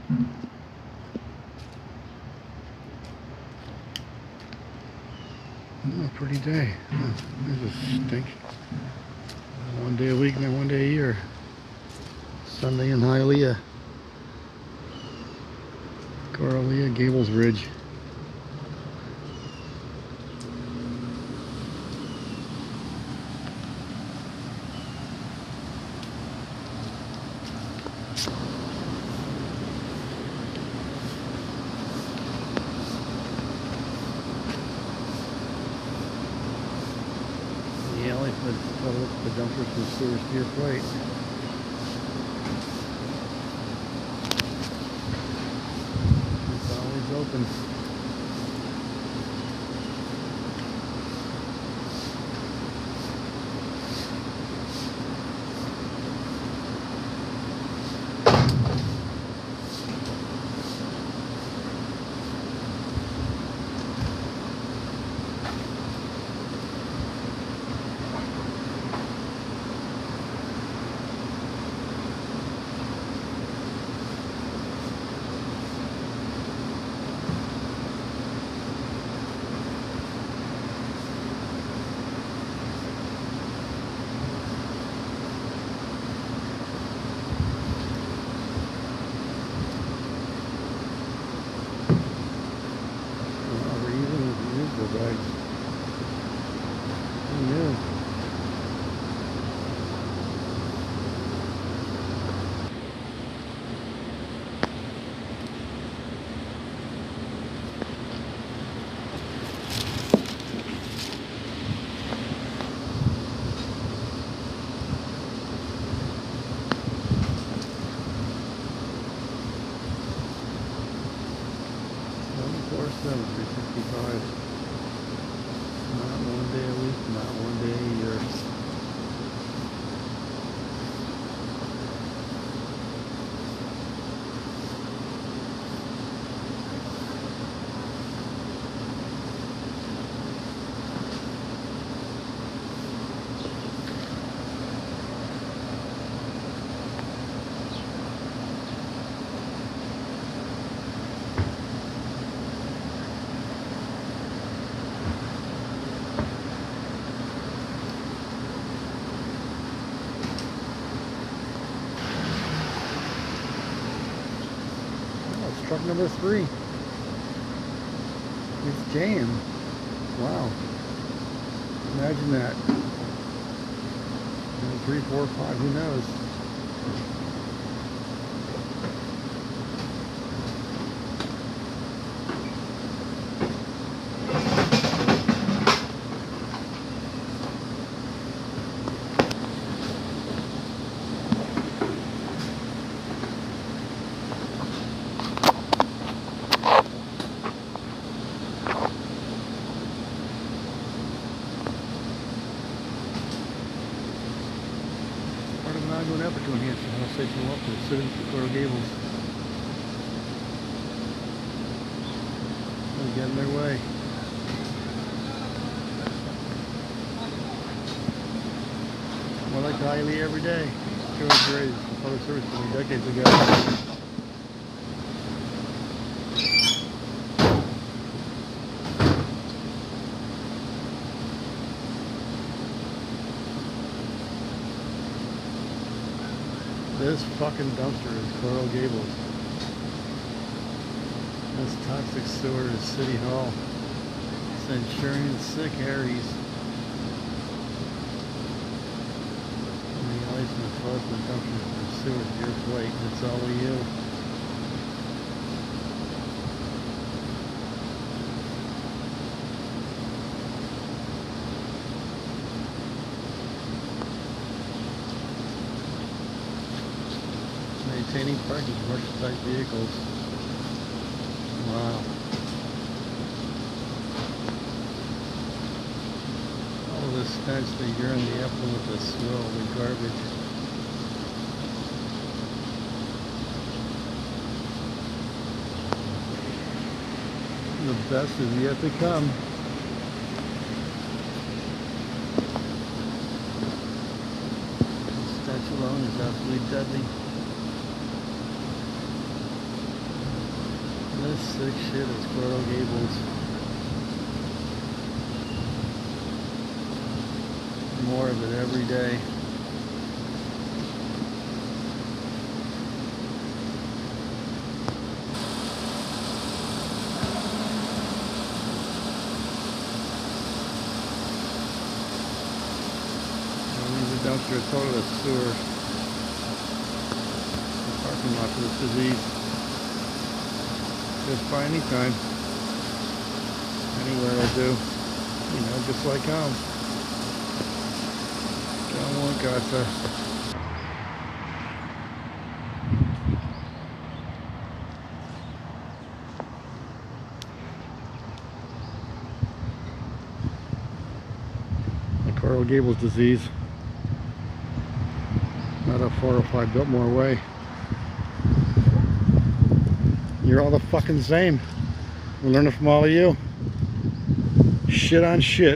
Oh, pretty day. Oh, there's a stink. One day a week and then one day a year. Sunday in Hialeah. Corallia, Gables Ridge. Yeah, I like the dumpsters from sewers to your plate. It's always open. Bags. Who knew? $747, $365. Not one day a week, not one day a year. Truck number 3. It's jaem. Wow. Imagine that. 3, 4, 5, who knows? Going up to enhance the house station up to sitting for Coral Gables. They're getting their way. More like Hialeah every day. George Ray's public service 20 decades ago. This fucking dumpster is Coral Gables. This toxic sewer is City Hall. Centurion Sick Harry's. And the ice and the fuzz and the dumpster from sewer to your plate. It's all of you. Maintaining parking commercial type vehicles. Wow. All this stench, the urine, the effluent, the swill, the garbage. The best is yet to come. The stench alone is absolutely deadly. This sick shit is Coral Gables. More of it every day. The dumpster is total of sewer. The parking lot for this disease. Just by any time. Anywhere will do. You know, just like home. Come on, Gasa. The Coral Gables disease. Not a 405 Biltmore way. You're all the fucking same. We're learning from all of you. Shit on shit.